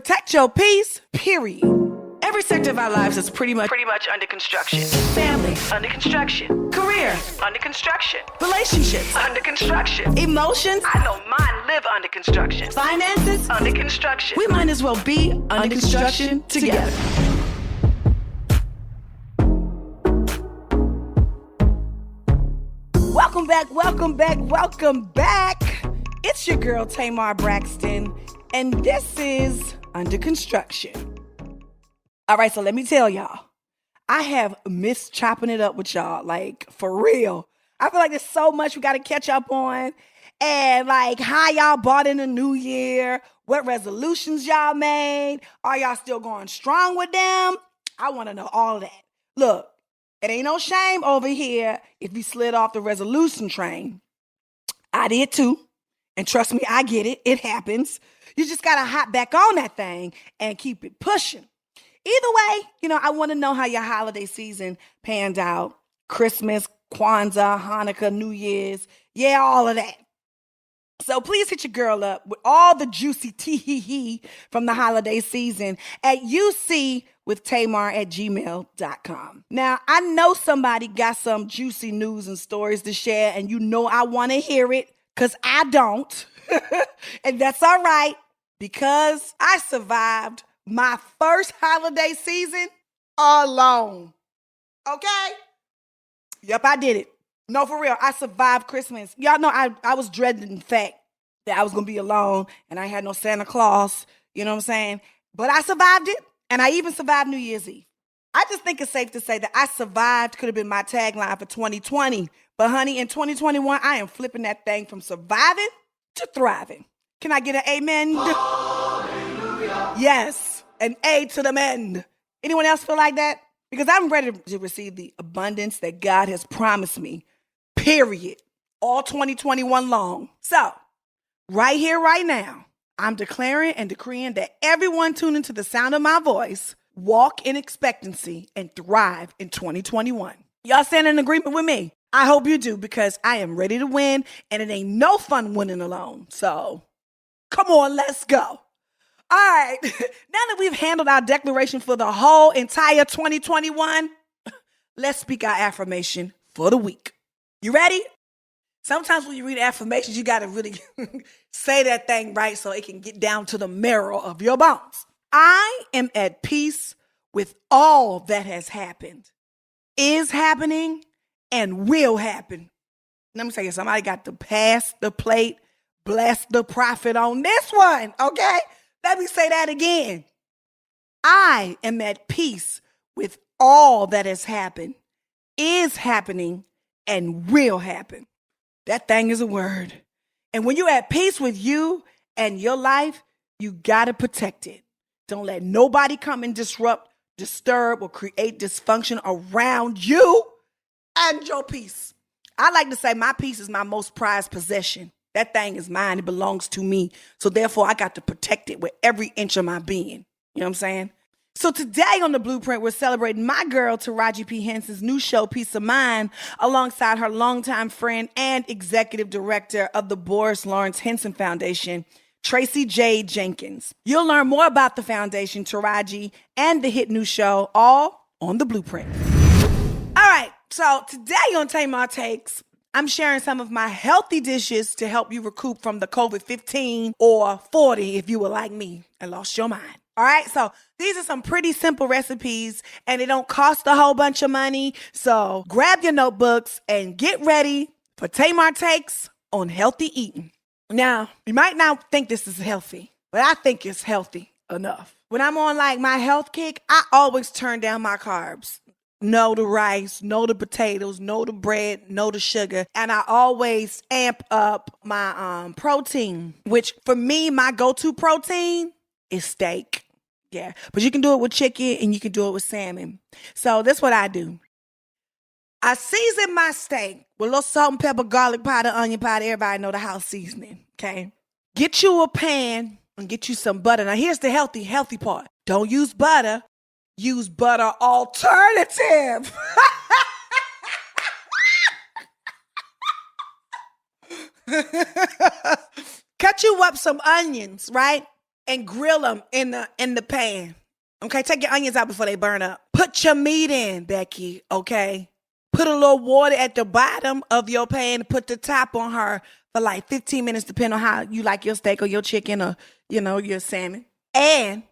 Protect your peace, period. Every sector of our lives is pretty much under construction. Family, under construction. Career, under construction. Relationships, under construction. Emotions, I know mine live under construction. Finances, under construction. We might as well be under construction together. Welcome back. It's your girl, Tamar Braxton, and this is Under Construction. All right, so let me tell y'all, I have missed chopping it up with y'all, like, for real. I feel like there's so much we got to catch up on, and, like, how y'all bought in the new year, what resolutions y'all made, are y'all still going strong with them? I want to know all of that. Look, it ain't no shame over here if you slid off the resolution train. I did too. And trust me, I get it. It happens. You just got to hop back on that thing and keep it pushing. Either way, I want to know how your holiday season panned out. Christmas, Kwanzaa, Hanukkah, New Year's. Yeah, all of that. So please hit your girl up with all the juicy tee-hee-hee from the holiday season at ucwithtamar@gmail.com. Now, I know somebody got some juicy news and stories to share, and I want to hear it, because I don't. And that's all right, because I survived my first holiday season alone. Okay? Yep, I did it. No, for real. I survived Christmas. Y'all know I was dreading the fact that I was going to be alone and I had no Santa Claus. You know what I'm saying? But I survived it, and I even survived New Year's Eve. I just think it's safe to say that I survived could have been my tagline for 2020. But honey, in 2021, I am flipping that thing from surviving to thriving. Can I get an amen? Hallelujah. Yes, an A to the men. Anyone else feel like that? Because I'm ready to receive the abundance that God has promised me. Period. All 2021 long. So, right here, right now, I'm declaring and decreeing that everyone tuning to the sound of my voice walk in expectancy and thrive in 2021. Y'all stand in agreement with me? I hope you do, because I am ready to win, and it ain't no fun winning alone. So, come on, let's go. All right, now that we've handled our declaration for the whole entire 2021, let's speak our affirmation for the week. You ready? Sometimes when you read affirmations, you got to really say that thing right so it can get down to the marrow of your bones. I am at peace with all that has happened, is happening, and will happen. Let me tell you, somebody got to pass the plate, bless the prophet on this one, okay? Let me say that again. I am at peace with all that has happened, is happening, and will happen. That thing is a word. And when you're at peace with you and your life, you got to protect it. Don't let nobody come and disrupt, disturb, or create dysfunction around you and your peace. I like to say my peace is my most prized possession. That thing is mine. It belongs to me. So therefore, I got to protect it with every inch of my being. You know what I'm saying? So today on The Blueprint, we're celebrating my girl, Taraji P. Henson's new show, Peace of Mind, alongside her longtime friend and executive director of the Boris Lawrence Henson Foundation, Tracie Jade Jenkins. You'll learn more about the foundation, Taraji, and the hit new show, all on The Blueprint. All right, so today on Tamar Takes, I'm sharing some of my healthy dishes to help you recoup from the COVID-15 or 40 if you were like me and lost your mind. All right, so these are some pretty simple recipes, and they don't cost a whole bunch of money. So grab your notebooks and get ready for Tamar Takes on healthy eating. Now, you might not think this is healthy, but I think it's healthy enough. When I'm on like my health kick, I always turn down my carbs. No to rice, no to potatoes, no to bread, no to sugar. And I always amp up my protein, which for me, my go-to protein is steak. Yeah, but you can do it with chicken and you can do it with salmon. So that's what I do. I season my steak with a little salt and pepper, garlic powder, onion powder. Everybody know the house seasoning, okay? Get you a pan and get you some butter. Now, here's the healthy part. Don't use butter. Use butter alternative. Cut you up some onions, right? and grill them in the pan. Okay, take your onions out before they burn up. Put your meat in, Becky, okay? Put a little water at the bottom of your pan. Put the top on her for like 15 minutes, depending on how you like your steak or your chicken or, your salmon. And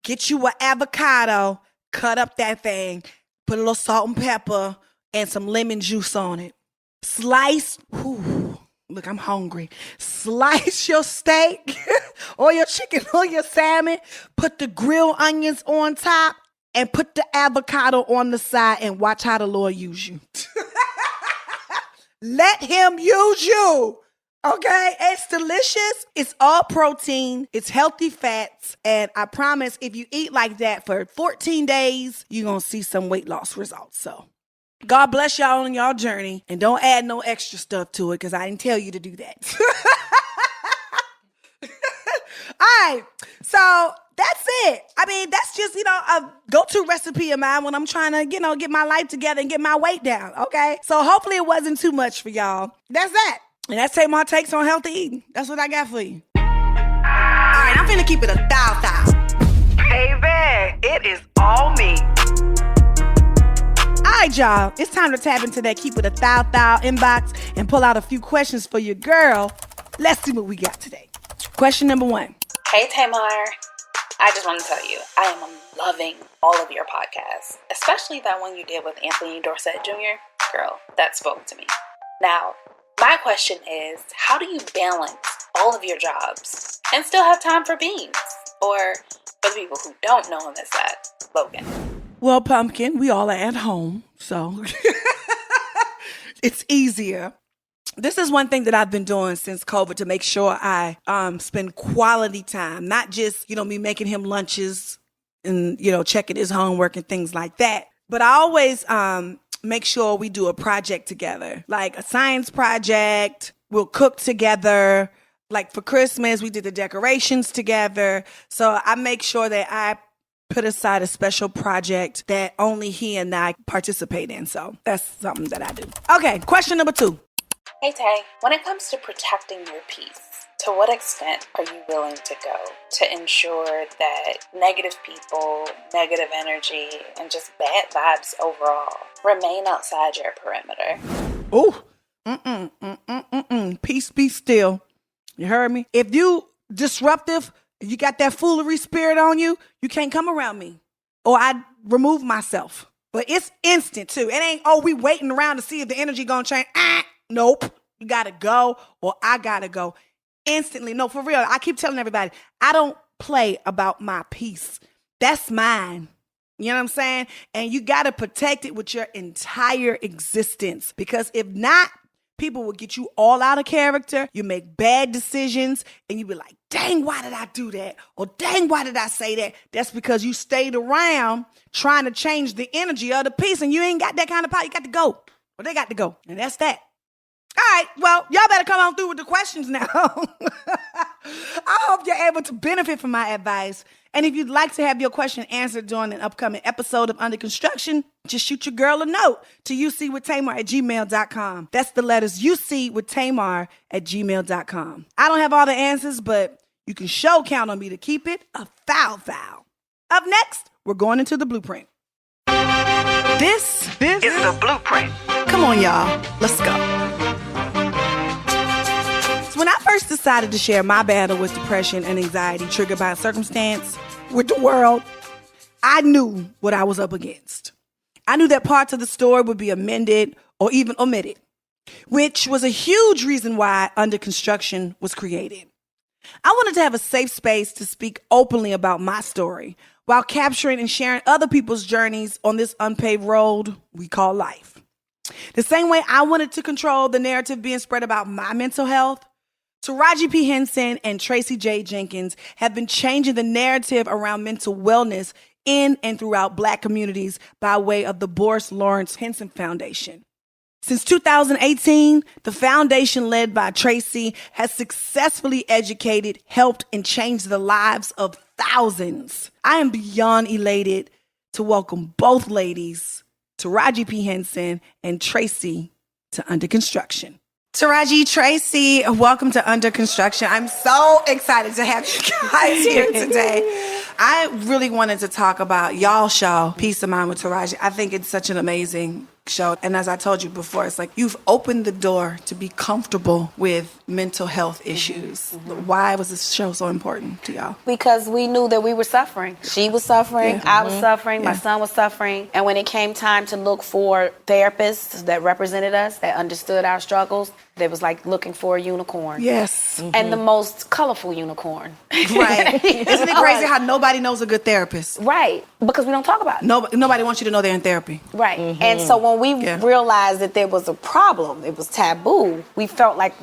get you an avocado, cut up that thing, put a little salt and pepper and some lemon juice on it. Slice, look, I'm hungry. Slice your steak or your chicken or your salmon. Put the grilled onions on top and put the avocado on the side and watch how the Lord use you. Let him use you. Okay, it's delicious. It's all protein. It's healthy fats. And I promise if you eat like that for 14 days, you're going to see some weight loss results. So God bless y'all on y'all journey. And don't add no extra stuff to it because I didn't tell you to do that. All right, so that's it. I mean, that's just, a go-to recipe of mine when I'm trying to, get my life together and get my weight down, okay? So hopefully it wasn't too much for y'all. That's that. And that's Tamar takes on healthy eating. That's what I got for you. All right, I'm finna keep it a thou. Baby, it is all me. All right, y'all. It's time to tap into that Keep It a Thou inbox and pull out a few questions for your girl. Let's see what we got today. Question number 1. Hey, Tamar. I just want to tell you, I am loving all of your podcasts, especially that one you did with Anthony Dorsett Jr. Girl, that spoke to me. Now, my question is, how do you balance all of your jobs and still have time for beans? Or, for the people who don't know him as that, Logan. Well, Pumpkin, we all are at home, so it's easier. This is one thing that I've been doing since COVID to make sure I spend quality time, not just, me making him lunches and, checking his homework and things like that. But I always make sure we do a project together, like a science project. We'll cook together. Like for Christmas, we did the decorations together. So I make sure that I put aside a special project that only he and I participate in. So that's something that I do. Okay, question number 2. Hey, Tay, when it comes to protecting your peace, to what extent are you willing to go to ensure that negative people, negative energy, and just bad vibes overall remain outside your perimeter? Oh, peace be still. You heard me? If you disruptive, you got that foolery spirit on you, you can't come around me. Or I remove myself. But it's instant too. It ain't, we waiting around to see if the energy gonna change. Nope. You gotta go or I gotta go. Instantly. No, for real. I keep telling everybody, I don't play about my peace. That's mine. You know what I'm saying? And you gotta protect it with your entire existence. Because if not, people will get you all out of character. You make bad decisions and you be like, dang, why did I do that? Or dang, why did I say that? That's because you stayed around trying to change the energy of the peace and you ain't got that kind of power. You got to go. Or they got to go. And that's that. All right, well, y'all better come on through with the questions now. I hope you're able to benefit from my advice. And if you'd like to have your question answered during an upcoming episode of Under Construction, just shoot your girl a note to ucwithtamar@gmail.com. That's the letters ucwithtamar@gmail.com. I don't have all the answers, but you can sure count on me to keep it a thou. Up next, we're going into the blueprint. This is the blueprint. Come on, y'all. Let's go. So when I first decided to share my battle with depression and anxiety triggered by a circumstance with the world, I knew what I was up against. I knew that parts of the story would be amended or even omitted, which was a huge reason why Under Construction was created. I wanted to have a safe space to speak openly about my story while capturing and sharing other people's journeys on this unpaved road we call life. The same way I wanted to control the narrative being spread about my mental health, Taraji P. Henson and Tracie Jade Jenkins have been changing the narrative around mental wellness in and throughout Black communities by way of the Boris Lawrence Henson Foundation. Since 2018, the foundation led by Tracie has successfully educated, helped, and changed the lives of thousands. I am beyond elated to welcome both ladies, Taraji P. Henson and Tracie, to Under Construction. Taraji, Tracie, welcome to Under Construction. I'm so excited to have you guys here today. I really wanted to talk about y'all show, Peace of Mind with Taraji. I think it's such an amazing show. And as I told you before, it's like you've opened the door to be comfortable with mental health issues. Why was this show so important to y'all? Because we knew that we were suffering. She was suffering, I was suffering, my son was suffering. And when it came time to look for therapists that represented us, that understood our struggles, they was like looking for a unicorn. Yes. And the most colorful unicorn. Right. Isn't it crazy how nobody knows a good therapist? Right. Because we don't talk about it. Nobody wants you to know they're in therapy. Right. And so when we realized that there was a problem, it was taboo, we felt like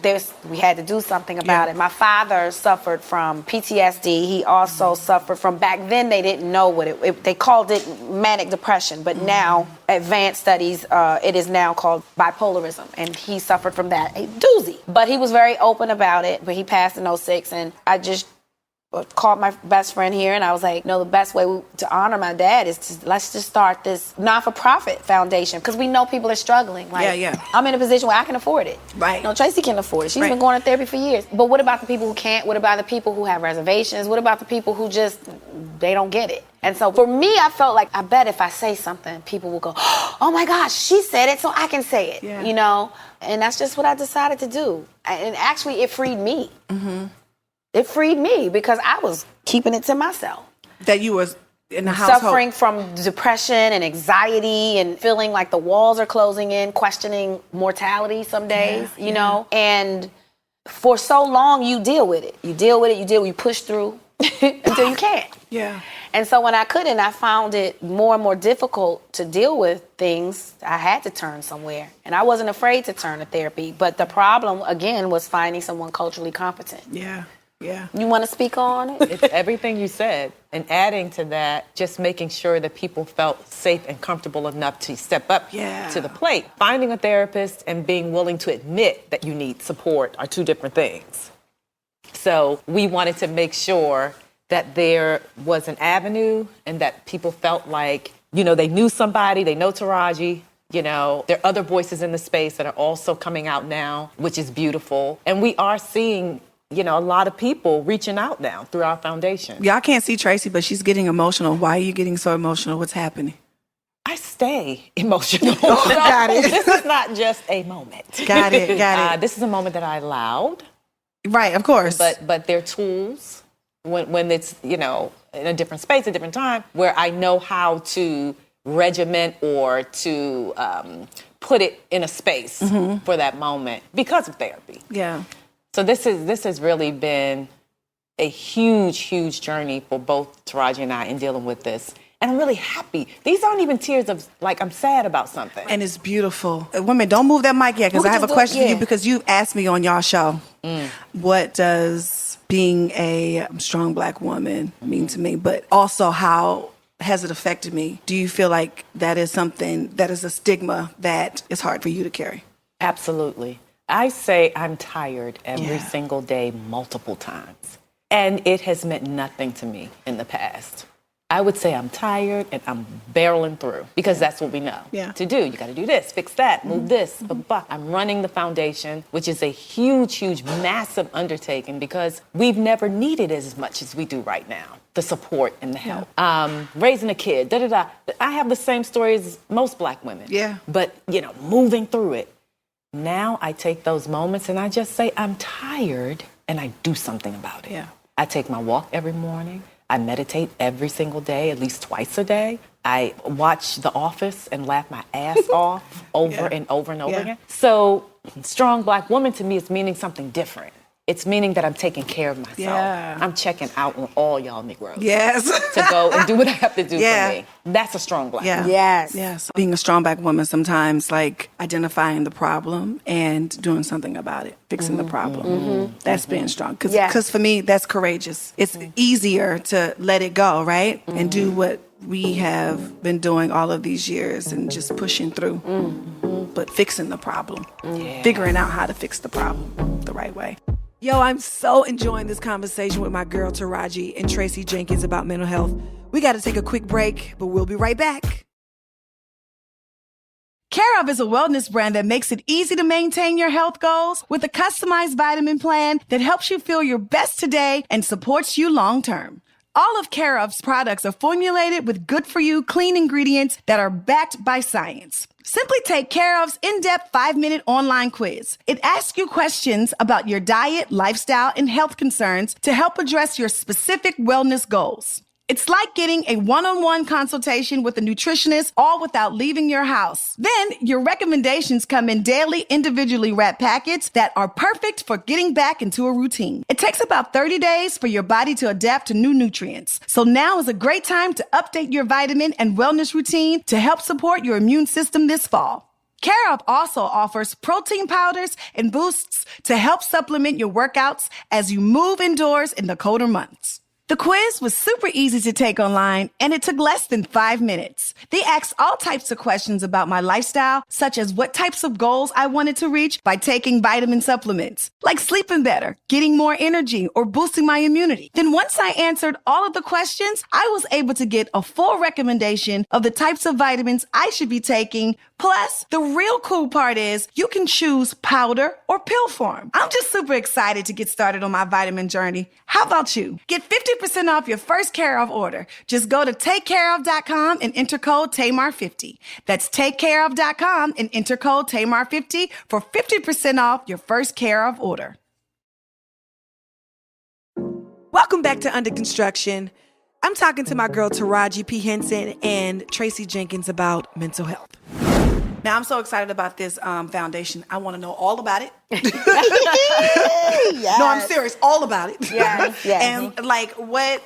we had to do something about it. My father suffered from PTSD. He also suffered from, back then they didn't know what they called it manic depression, but now advanced studies, it is now called bipolarism. And he suffered from that, a doozy. But he was very open about it, but he passed in 06, and I just called my best friend here, and I was like, the best way to honor my dad is let's just start this not-for-profit foundation, because we know people are struggling. Like, I'm in a position where I can afford it. Right. Tracie can afford it. She's been going to therapy for years. But what about the people who can't? What about the people who have reservations? What about the people who they don't get it? And so for me, I felt like, I bet if I say something, people will go, oh my gosh, she said it, so I can say it, And that's just what I decided to do. And actually, it freed me. It freed me because I was keeping it to myself. That you was in the household. Suffering from depression and anxiety and feeling like the walls are closing in, questioning mortality some days, you know? And for so long, you deal with it. You push through until you can't. Yeah. And so when I couldn't, I found it more and more difficult to deal with things. I had to turn somewhere. And I wasn't afraid to turn to therapy. But the problem, again, was finding someone culturally competent. Yeah. Yeah. You want to speak on it? It's everything you said. And adding to that, just making sure that people felt safe and comfortable enough to step up to the plate. Finding a therapist and being willing to admit that you need support are two different things. So we wanted to make sure that there was an avenue and that people felt like, they knew somebody, they know Taraji. There are other voices in the space that are also coming out now, which is beautiful. And we are seeing a lot of people reaching out now through our foundation. Y'all can't see Tracie, but she's getting emotional. Why are you getting so emotional? What's happening? I stay emotional. Got it. This is not just a moment. Got it. This is a moment that I allowed. Right, of course. But they're tools when it's, in a different space, a different time, where I know how to regiment or to put it in a space for that moment because of therapy. Yeah. So this has really been a huge, huge journey for both Taraji and I in dealing with this. And I'm really happy. These aren't even tears of, like, I'm sad about something. And it's beautiful. Women, don't move that mic yet, because I have a question for you, because you asked me on y'all show, what does being a strong Black woman mean to me? But also, how has it affected me? Do you feel like that is something, that is a stigma that is hard for you to carry? Absolutely. I say I'm tired every single day, multiple times. And it has meant nothing to me in the past. I would say I'm tired and I'm barreling through, because that's what we know to do. You got to do this, fix that, move this. But I'm running the foundation, which is a huge, huge, massive undertaking, because we've never needed as much as we do right now. The support and the help. Raising a kid, I have the same story as most Black women. Yeah. But, moving through it. Now I take those moments and I just say, I'm tired, and I do something about it. Yeah. I take my walk every morning. I meditate every single day, at least twice a day. I watch The Office and laugh my ass off over and over and over again. So strong Black woman to me is meaning something different. It's meaning that I'm taking care of myself. Yeah. I'm checking out on all y'all Negroes. Yes. To go and do what I have to do for me. That's a strong Black woman. Yes. Being a strong Black woman sometimes, like, identifying the problem and doing something about it, fixing the problem. That's being strong. Because for me, that's courageous. It's easier to let it go, right? And do what we have been doing all of these years and just pushing through. But fixing the problem. Figuring out how to fix the problem the right way. Yo, I'm so enjoying this conversation with my girl Taraji and Tracie Jenkins about mental health. We got to take a quick break, but we'll be right back. Care of is a wellness brand that makes it easy to maintain your health goals with a customized vitamin plan that helps you feel your best today and supports you long term. All of Care of's products are formulated with good-for-you, clean ingredients that are backed by science. Simply take Care of's in-depth 5-minute online quiz. It asks you questions about your diet, lifestyle, and health concerns to help address your specific wellness goals. It's like getting a one-on-one consultation with a nutritionist, all without leaving your house. Then your recommendations come in daily, individually wrapped packets that are perfect for getting back into a routine. It takes about 30 days for your body to adapt to new nutrients. So now is a great time to update your vitamin and wellness routine to help support your immune system this fall. Care of also offers protein powders and boosts to help supplement your workouts as you move indoors in the colder months. The quiz was super easy to take online, and it took less than 5 minutes. They asked all types of questions about my lifestyle, such as what types of goals I wanted to reach by taking vitamin supplements, like sleeping better, getting more energy, or boosting my immunity. Then once I answered all of the questions, I was able to get a full recommendation of the types of vitamins I should be taking. Plus, the real cool part is you can choose powder or pill form. I'm just super excited to get started on my vitamin journey. How about you? Get 50% off your first Care of order. Just go to takecareof.com and enter code Tamar50. That's takecareof.com and enter code Tamar50 for 50% off your first Care of order. Welcome back to Under Construction. I'm talking to my girl Taraji P. Henson and Tracie Jenkins about mental health. Now, I'm so excited about this foundation. I want to know all about it. Yes. No, I'm serious. All about it. Yes, yes. And like, what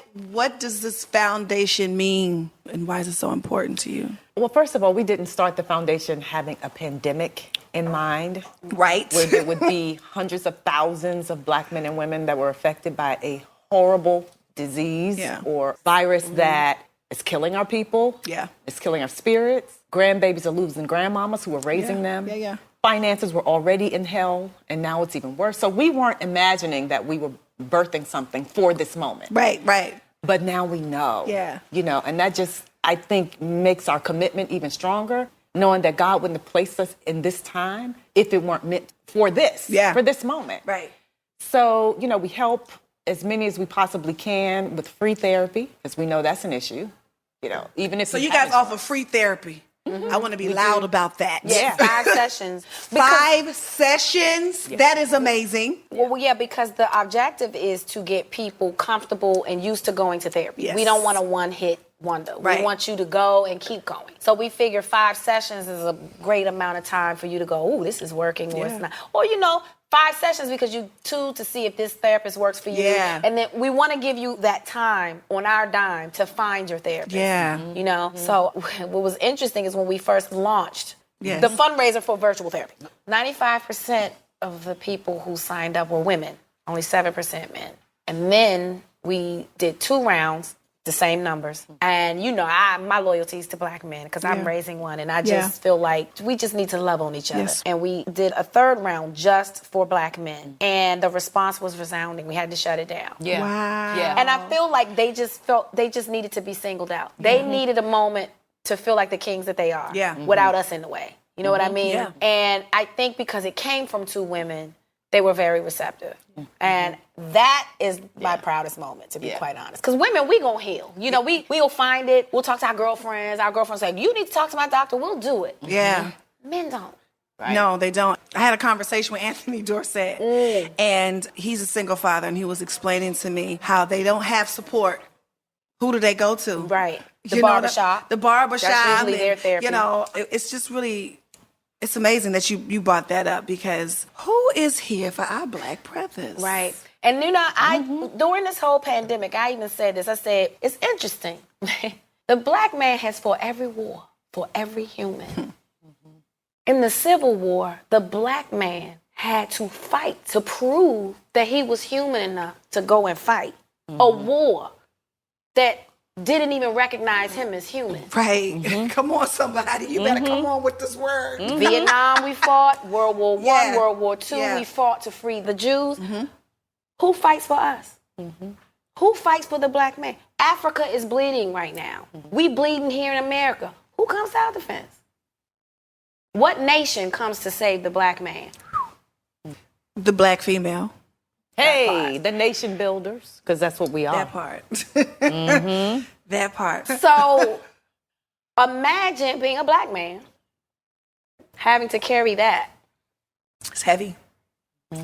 does this foundation mean, and why is it so important to you? Well, first of all, we didn't start the foundation having a pandemic in mind. Right. Where there would be hundreds of thousands of Black men and women that were affected by a horrible disease or virus that is killing our people. Yeah. It's killing our spirits. Grandbabies are losing grandmamas who are raising them. Yeah. Finances were already in hell, and now it's even worse. So we weren't imagining that we were birthing something for this moment. Right. But now we know. Yeah. You know, and that just, I think, makes our commitment even stronger, knowing that God wouldn't have placed us in this time if it weren't meant for this, for this moment. Right. So, you know, we help as many as we possibly can with free therapy, because we know that's an issue. You know, even if So you guys offer free therapy. I want to be loud about that. Yeah, 5 sessions. 5 sessions? Yeah. That is amazing. Well, yeah, because the objective is to get people comfortable and used to going to therapy. Yes. We don't want a one-hit wonder. Right. We want you to go and keep going. So we figure 5 sessions is a great amount of time for you to go, ooh, this is working or it's not. Or, 5 sessions because you to see if this therapist works for you. Yeah. And then we want to give you that time on our dime to find your therapist. Yeah. So what was interesting is when we first launched Yes. the fundraiser for virtual therapy, 95% of the people who signed up were women, only 7% men. And then we did 2 rounds, the same numbers. And my loyalty is to Black men because I'm raising one, and I just feel like we just need to love on each other. Yes. And we did a 3rd round just for Black men, and the response was resounding. We had to shut it down. Yeah. Wow. Yeah. And I feel like they just needed to be singled out. They needed a moment to feel like the kings that they are without us in the way. You know what I mean? Yeah. And I think because it came from 2 women, they were very receptive. And that is my proudest moment, to be quite honest. Because women, we gonna heal. We'll find it. We'll talk to our girlfriends. Our girlfriends say, you need to talk to my doctor. We'll do it. Yeah. Men don't. Right? No, they don't. I had a conversation with Anthony Dorsett, and he's a single father, and he was explaining to me how they don't have support. Who do they go to? Right. The barbershop. The barbershop. That's usually their therapy. It's just really... It's amazing that you brought that up, because who is here for our Black brothers? Right. And I during this whole pandemic, I even said this. I said, it's interesting. The Black man has fought every war for every human. In the Civil War, the Black man had to fight to prove that he was human enough to go and fight a war that didn't even recognize him as human. Right. Come on, somebody. You better come on with this word. Vietnam, we fought. World War I, World War II, Yeah. we fought to free the Jews. Who fights for us? Who fights for the Black man? Africa is bleeding right now. We bleeding here in America. Who comes to our defense? What nation comes to save the black man? The black female. Hey, the nation builders, because that's what we are. That part. That part. So imagine being a black man, having to carry that. It's heavy.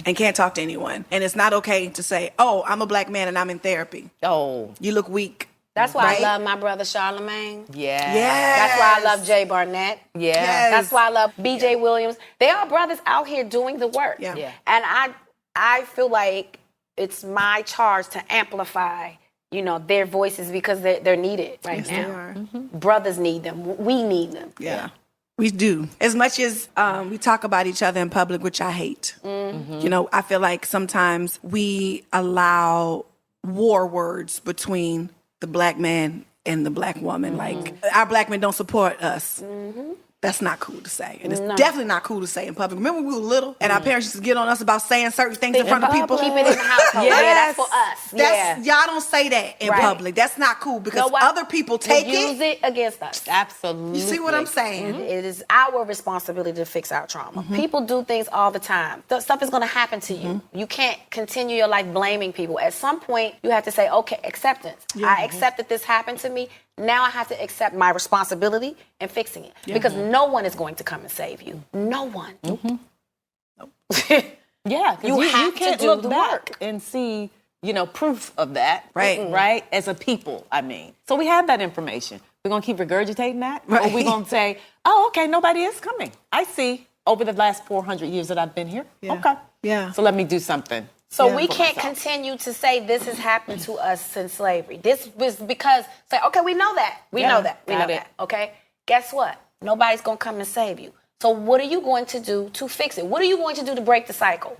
And can't talk to anyone. And it's not okay to say, oh, I'm a black man and I'm in therapy. Oh, You look weak. That's why Right? I love my brother Charlemagne. yeah. That's why I love Jay Barnett. Yeah. Yes. That's why I love BJ Williams. They are brothers out here doing the work. Yeah. Yeah. And I feel like it's my charge to amplify, their voices because they're needed right now. They are. Brothers need them. We need them. Yeah. We do. As much as we talk about each other in public, which I hate. I feel like sometimes we allow war words between the black man and the black woman. Like, our black men don't support us. That's not cool to say. And it's definitely not cool to say in public. Remember when we were little and our parents used to get on us about saying certain things in front of people? Keep it in the household. Yes. Yeah, that's for us. Y'all don't say that in Right. public. That's not cool because You know what? other people take We'll use it against us. Absolutely. You see what I'm saying? It is our responsibility to fix our trauma. People do things all the time. Stuff is going to happen to you. You can't continue your life blaming people. At some point, you have to say, okay, acceptance. I accept that this happened to me. Now I have to accept my responsibility and fixing it. Because no one is going to come and save you. No one. Yeah, because You you have to can't do look the back work. and see, proof of that. Right. Right? As a people, I mean. So we have that information. We're going to keep regurgitating that? Or Right. we're going to say, oh, okay, nobody is coming. I see over the last 400 years that I've been here. Yeah. Okay. Yeah. So let me do something. So we for can't myself. continue to say this has happened to us since slavery. This was because, say, okay, we know that. We Yeah, know that. We know got it. that. Okay? Guess what? Nobody's going to come and save you. So what are you going to do to fix it? What are you going to do to break the cycle?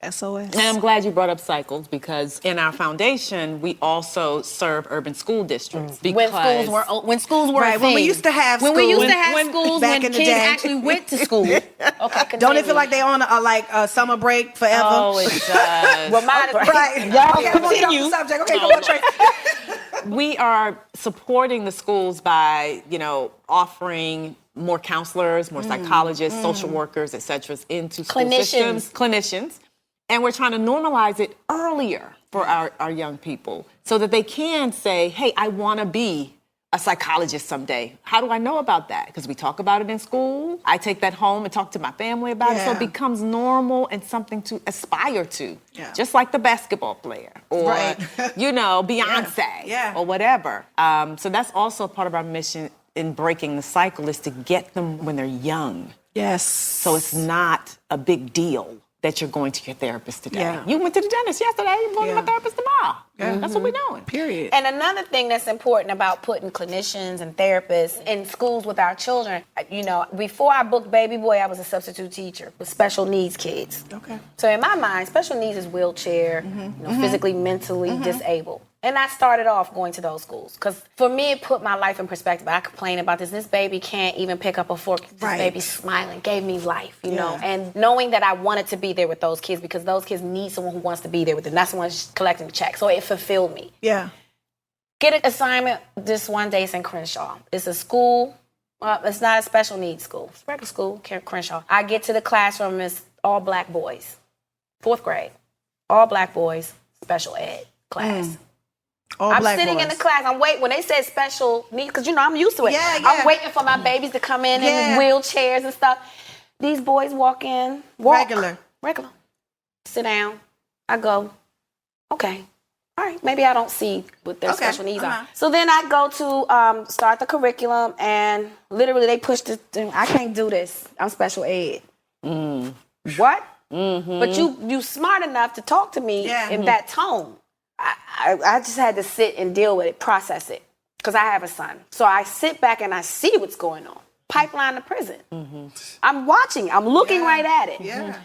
SOS. And I'm glad you brought up cycles because in our foundation, we also serve urban school districts. Because When schools were Right, a when we thing. used to have When we used schools. to have When- schools back when in the kids day. actually went to school. Okay, Don't it continue. feel like they on a summer break forever? Oh, it does. Well, mine is Right. Okay, come on, get off the subject. Okay, come on, Trace. We are supporting the schools by, offering more counselors, more psychologists, social workers, et cetera, into school systems. Clinicians. And we're trying to normalize it earlier for our young people so that they can say, hey, I want to be a psychologist someday. How do I know about that? Because we talk about it in school. I take that home and talk to my family about it. So Yeah. it becomes normal and something to aspire to. Yeah. Just like the basketball player or, Right. Beyonce Yeah. or whatever. So that's also part of our mission in breaking the cycle is to get them when they're young. Yes. So it's not a big deal that you're going to your therapist today. Yeah. You went to the dentist yesterday, you're going to my therapist tomorrow. That's what we're doing. Period. And another thing that's important about putting clinicians and therapists in schools with our children, before I booked Baby Boy, I was a substitute teacher with special needs kids. Okay. So in my mind, special needs is wheelchair, physically, mentally disabled. And I started off going to those schools because for me, it put my life in perspective. I complain about this. This baby can't even pick up a fork. This Right. baby's smiling, gave me life, you know. Yeah. And knowing that I wanted to be there with those kids because those kids need someone who wants to be there with them. That's someone who's collecting the check. So it fulfilled me. Yeah. Get an assignment this one day. It's in Crenshaw. It's a school. It's not a special needs school. It's a regular school, Crenshaw. I get to the classroom. It's all black boys. 4th grade. All black boys, special ed class. All I'm black sitting boys. in the class. I'm waiting. When they said special needs, because, I'm used to it. Yeah, yeah. I'm waiting for my babies to come in wheelchairs and stuff. These boys walk in. Regular. Sit down. I go, okay. All right, maybe I don't see what their special needs are. So then I go to start the curriculum, and literally they push the thing. I can't do this. I'm special ed. What? But you smart enough to talk to me in that tone. I just had to sit and deal with it, process it, because I have a son. So I sit back and I see what's going on. Pipeline to prison. I'm watching. I'm looking right at it. Yeah.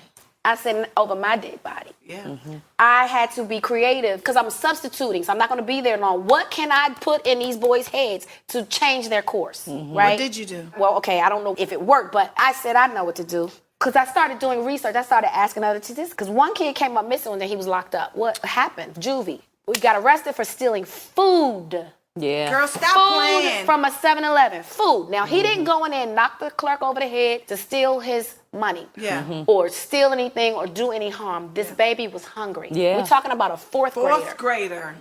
I said, over my dead body. Yeah. I had to be creative because I'm substituting, so I'm not going to be there long. What can I put in these boys' heads to change their course, right? What did you do? Well, okay, I don't know if it worked, but I said I know what to do. Because I started doing research. I started asking other teachers. Because one kid came up missing when he was locked up. What happened? Juvie. We got arrested for stealing food. Yeah. Girl, stop Food playing. from a 7-Eleven. Food. Now, he didn't go in there and knock the clerk over the head to steal his money. Yeah. Or steal anything or do any harm. This baby was hungry. Yeah. We're talking about a fourth Grader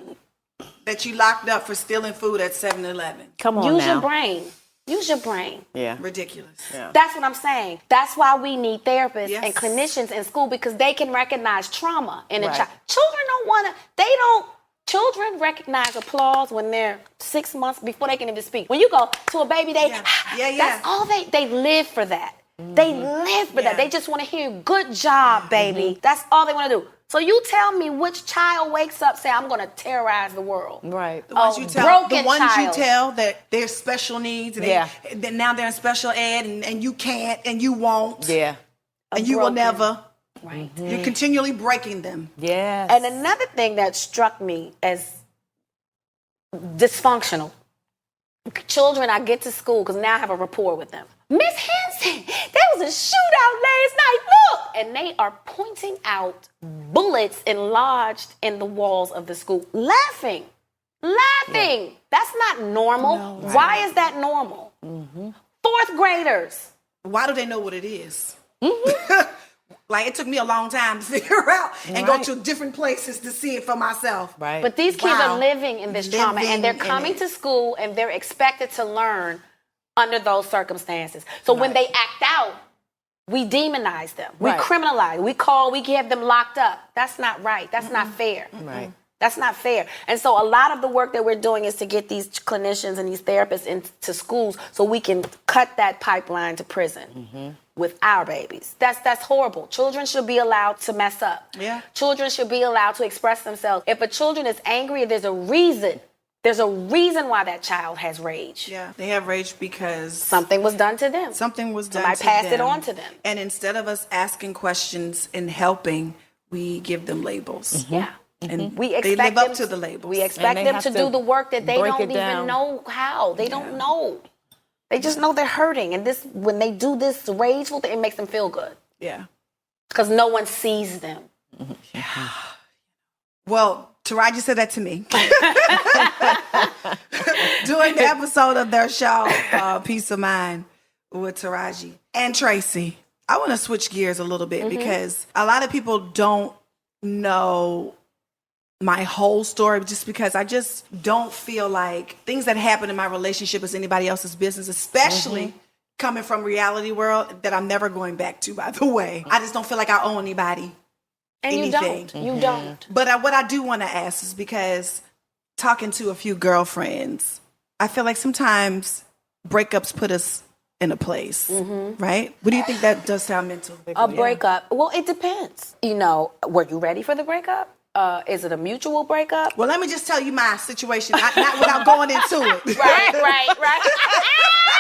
that you locked up for stealing food at 7-Eleven. Come on Use now. your brain. Use your brain. Yeah. Ridiculous. Yeah. That's what I'm saying. That's why we need therapists Yes. and clinicians in school, because they can recognize trauma in a Right. child. Children recognize applause when they're 6 months before they can even speak. When you go to a baby, they, that's all they live for that. They live for that. They just want to hear, good job, baby. That's all they want to do. So you tell me which child wakes up saying, I'm going to terrorize the world. Right. The ones you tell, broken the ones you child. tell that they're special needs, and then now they're in special ed, and you can't, and you won't, Yeah. and you will broken- never. Right. You're continually breaking them. Yes. And another thing that struck me as dysfunctional, children, I get to school because now I have a rapport with them. Miss Henson, there was a shootout last night, look! And they are pointing out bullets enlarged in the walls of the school, laughing. That's not normal. No. Why is that normal? Fourth graders. Why do they know what it is? Like, it took me a long time to figure out and go to different places to see it for myself. Right. But these kids Wow. are living in this trauma, and they're Living in coming it. to school, and they're expected to learn under those circumstances. So when they act out, we demonize them. We Right. criminalize. We give them locked up. That's not right. That's not fair. Right. That's not fair. And so a lot of the work that we're doing is to get these clinicians and these therapists into schools so we can cut that pipeline to prison with our babies. That's horrible. Children should be allowed to mess up. Yeah. Children should be allowed to express themselves. If a children is angry, there's a reason. There's a reason why that child has rage. Yeah, they have rage because Something was done to them. something was done Somebody to passed it them. on to them. And instead of us asking questions and helping, we give them labels. Yeah. And We they expect live up them to the labels. We expect they them have to to do the work that they break don't it even down. know how. They don't know. They just know they're hurting. And this, when they do this rageful thing, it makes them feel good. Yeah. Because no one sees them. Well, Taraji said that to me. Doing the episode of their show, Peace of Mind, with Taraji and Tracie. I want to switch gears a little bit because a lot of people don't know my whole story, just because I just don't feel like things that happen in my relationship is anybody else's business, especially coming from reality world that I'm never going back to, by the way. I just don't feel like I owe anybody And anything. you don't. But what I do want to ask is, because talking to a few girlfriends, I feel like sometimes breakups put us in a place, right? What do you think that does to our mental? A breakup. Well, it depends. You know, were you ready for the breakup? Is it a mutual breakup? Well, let me just tell you my situation, not without going into it. Right.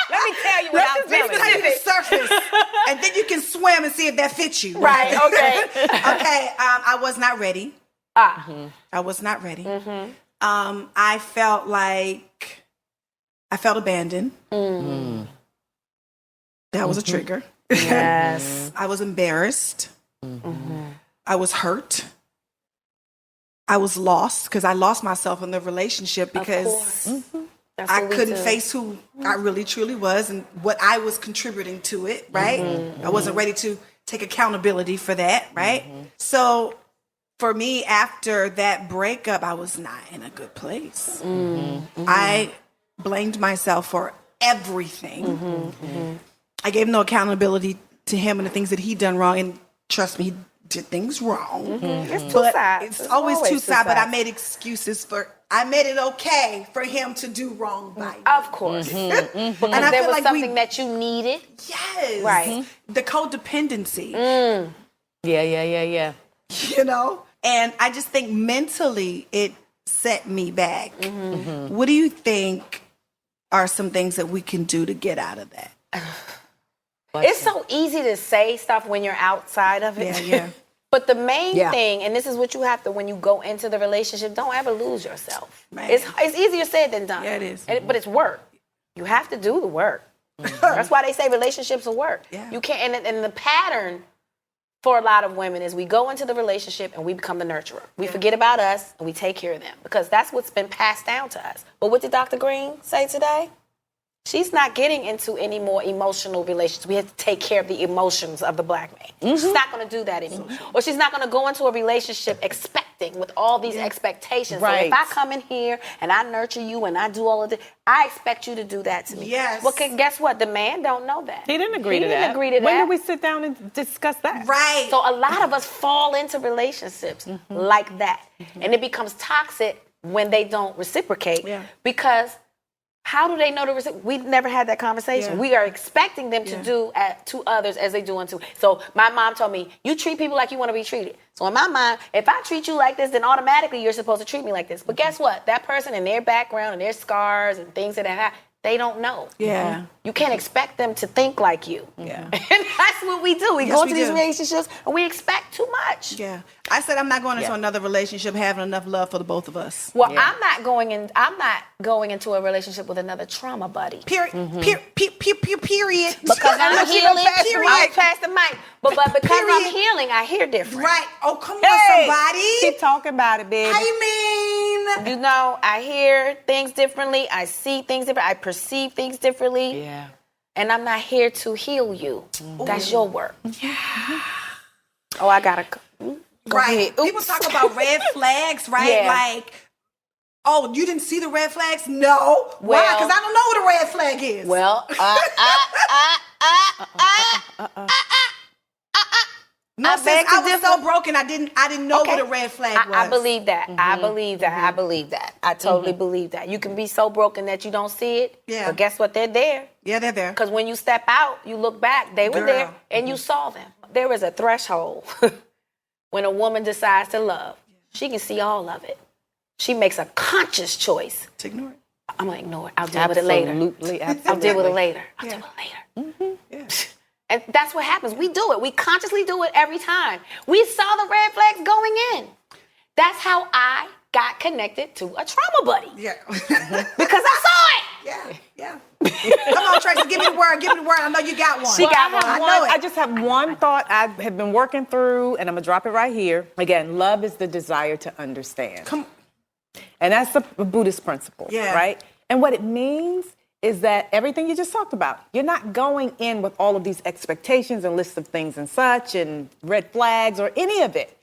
Let me tell you what I'm Let me tell you the surface, and then you can swim and see if that fits you. Right, okay. Okay, I was not ready. I was not ready. I felt abandoned. That was a trigger. Yes. I was embarrassed. I was hurt. I was lost because I lost myself in the relationship because That's I what we couldn't do. face who I really truly was and what I was contributing to it, right? I wasn't ready to take accountability for that, right? So for me, after that breakup, I was not in a good place. I blamed myself for everything. I gave no accountability to him and the things that he'd done wrong. And trust me, he did things wrong. It's two But sides. it's always two sides. But I made excuses I made it okay for him to do wrong by me. Of course. And Because I there feel was like something that you needed. yes, Right. the codependency, Yeah. you know. And I just think mentally it set me back. What do you think are some things that we can do to get out of that? It's so easy to say stuff when you're outside of it. Yeah. But the main Yeah. thing, and this is what you have to, when you go into the relationship, don't ever lose yourself. Man. It's easier said than done. Yeah, it is. But it's work. You have to do the work. That's why they say relationships are work. Yeah. You can't, and the pattern for a lot of women is we go into the relationship and we become the nurturer. We forget about us and we take care of them because that's what's been passed down to us. But what did Dr. Green say today? She's not getting into any more emotional relations. We have to take care of the emotions of the black man. She's not going to do that anymore. Or she's not going to go into a relationship expecting with all these expectations. Right. So if I come in here and I nurture you and I do all of this, I expect you to do that to me. Yes. Well, guess what? The man don't know that. He didn't agree to that. He didn't agree to that. When did we sit down and discuss that? Right. So a lot of us fall into relationships like that. And it becomes toxic when they don't reciprocate because how do they know to reciprocate? We've never had that conversation. Yeah. We are expecting them to do to others as they do unto. So my mom told me, you treat people like you want to be treated. So in my mind, if I treat you like this, then automatically you're supposed to treat me like this. But guess what? That person and their background and their scars and things that have happened, they don't know. Yeah. You can't expect them to think like you. Yeah. And that's what we do. We Yes, go we into these do. relationships and we expect too much. Yeah. I said I'm not going into another relationship having enough love for the both of us. Well, I'm not going into a relationship with another trauma buddy. Period. Period. Because I'm healing. Period. I'm past the mic. But because I'm Period. healing, I hear different. Right. Oh, come on, somebody. Keep talking about it, baby. I mean. You know, I hear things differently. I see things different. I perceive things differently. Yeah. And I'm not here to heal you. That's your work. Yeah. Oh, I gotta go Right. ahead. People Oops. talk about red flags, right? Yeah. Like, oh, you didn't see the red flags? No. Why? Well- Because I don't know what a red flag is. Well, no, I sis, beg to I was differ. so broken. I didn't know what a red flag was. I believe that. I believe that. I believe that. I totally believe that. You can be so broken that you don't see it. Yeah. But guess what? They're there. Yeah, they're there. Because when you step out, you look back, they were Girl. there and you saw them. There is a threshold when a woman decides to love. She can see all of it. She makes a conscious choice. To ignore it. I'm going to ignore it. I'll deal with it later. Absolutely. I'll deal with it later. I'll deal with it later. Yeah. And that's what happens. We do it. We consciously do it every time. We saw the red flags going in. That's how I got connected to a trauma buddy. Yeah. Because I saw it. Yeah. Come on, Tracie, give me the word. Give me the word. I know you got one. She got one. I know it. I just have one thought I have been working through, and I'm going to drop it right here. Again, love is the desire to understand. Come. And that's the Buddhist principle, Yeah. right? And what it means is that everything you just talked about, you're not going in with all of these expectations and lists of things and such and red flags or any of it.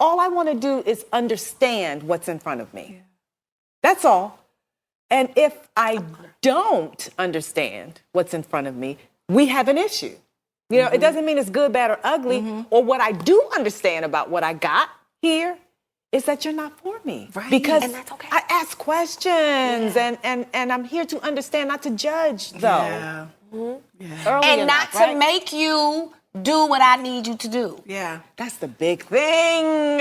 All I want to do is understand what's in front of me. Yeah. That's all. And if I don't understand what's in front of me, we have an issue. You know, it doesn't mean it's good, bad, or ugly. Or what I do understand about what I got here is that you're not for me. Right. Because And that's okay. I ask questions and I'm here to understand, not to judge, though. Yeah. Early And enough, not right? to make you do what I need you to do. Yeah. That's the big thing.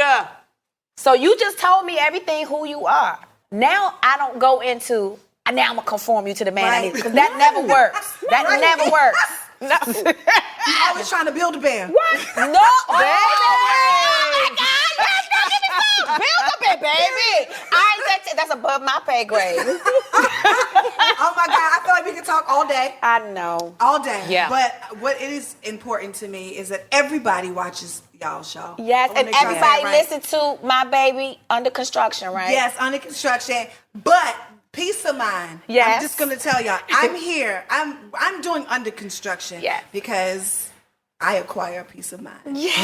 So you just told me everything who you are. Now I don't go into, now I'm going to conform you to the man I Right. need. Because that never works. That Right. never works. No. You always trying to build a bear. What? No, baby. Oh my God, yes, no, give me some. Build a bit, baby. That's above my pay grade. Oh my God, I feel like we could talk all day. I know. All day. Yeah. But what it is important to me is that everybody watches y'all's show. Yes, I wanna and make sure I say everybody it right. listen to My Baby Under Construction, right? Yes, under construction. But peace of mind. Yes. I'm just gonna tell y'all, I'm here. I'm doing under construction. Yes. Because I acquire peace of mind. Yes.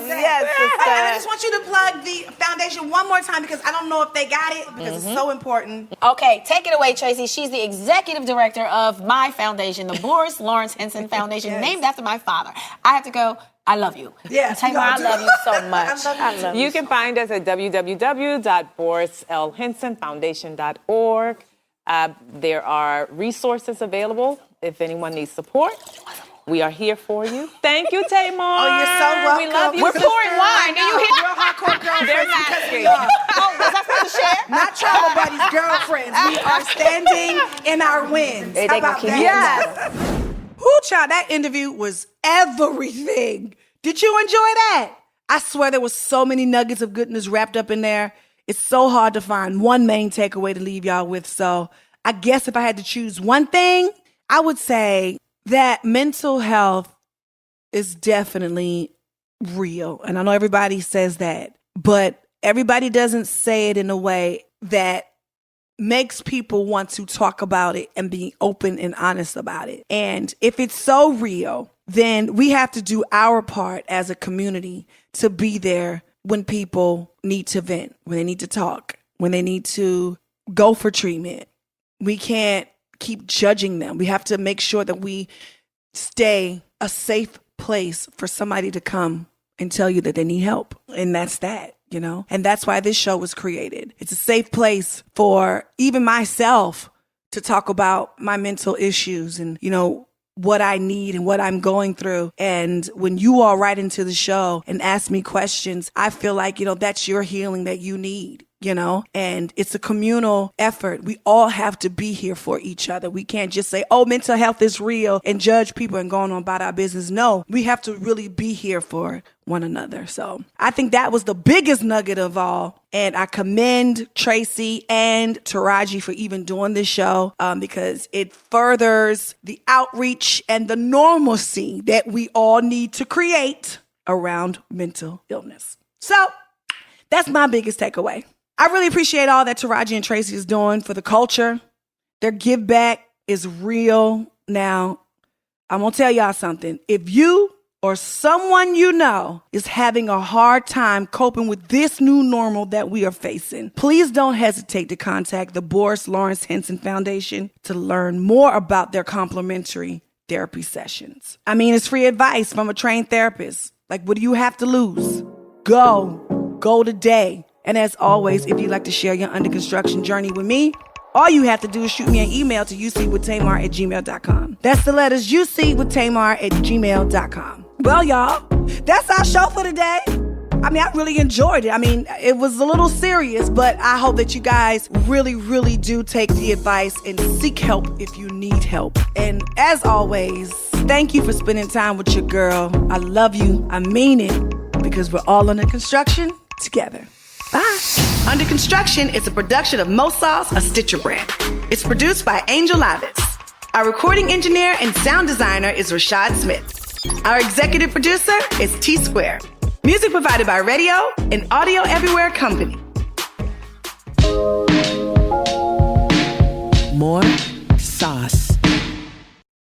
Yes, I just want you to plug the foundation one more time because I don't know if they got it because it's so important. Okay, take it away, Tracie. She's the executive director of my foundation, the Boris Lawrence Henson Foundation, Yes. named after my father. I have to go. I love you. Yes, Tamar, I you love you so much. I love You can find us at www.borislhensonfoundation.org. There are resources available if anyone needs support. We are here for you. Thank you, Tamar. Oh, you're so welcome. We love you. We're pouring wine. Do you hear? Real hardcore girlfriends. They're not because we scared. are. Oh, was I supposed to share? Not trauma buddies, girlfriends. We are standing in our wins. They How gonna about keep that? you Yes. Whoo, child, that interview was everything. Did you enjoy that? I swear there was so many nuggets of goodness wrapped up in there. It's so hard to find one main takeaway to leave y'all with. So I guess if I had to choose one thing, I would say that mental health is definitely real. And I know everybody says that, but everybody doesn't say it in a way that makes people want to talk about it and be open and honest about it. And if it's so real, then we have to do our part as a community to be there when people need to vent, when they need to talk, when they need to go for treatment. We can't keep judging them. We have to make sure that we stay a safe place for somebody to come and tell you that they need help. And that's that. And that's why this show was created. It's a safe place for even myself to talk about my mental issues and, what I need and what I'm going through. And when you all write into the show and ask me questions, I feel like, that's your healing that you need. And it's a communal effort. We all have to be here for each other. We can't just say, oh, mental health is real and judge people and go on about our business. No, we have to really be here for one another. So I think that was the biggest nugget of all. And I commend Tracie and Taraji for even doing this show because it furthers the outreach and the normalcy that we all need to create around mental illness. So that's my biggest takeaway. I really appreciate all that Taraji and Tracie is doing for the culture. Their give back is real. Now, I'm going to tell y'all something. If you or someone you know is having a hard time coping with this new normal that we are facing, please don't hesitate to contact the Boris Lawrence Henson Foundation to learn more about their complimentary therapy sessions. It's free advice from a trained therapist. Like, what do you have to lose? Go today. And as always, if you'd like to share your under construction journey with me, all you have to do is shoot me an email to ucwithtamar@gmail.com. That's the letters ucwithtamar@gmail.com. Well, y'all, that's our show for today. I really enjoyed it. It was a little serious, but I hope that you guys really, really do take the advice and seek help if you need help. And as always, thank you for spending time with your girl. I love you. I mean it, because we're all under construction together. Bye. Under Construction is a production of Mo Sauce, a Stitcher brand. It's produced by Angel Lavis. Our recording engineer and sound designer is Rashad Smith. Our executive producer is T Square. Music provided by Radio and Audio Everywhere Company.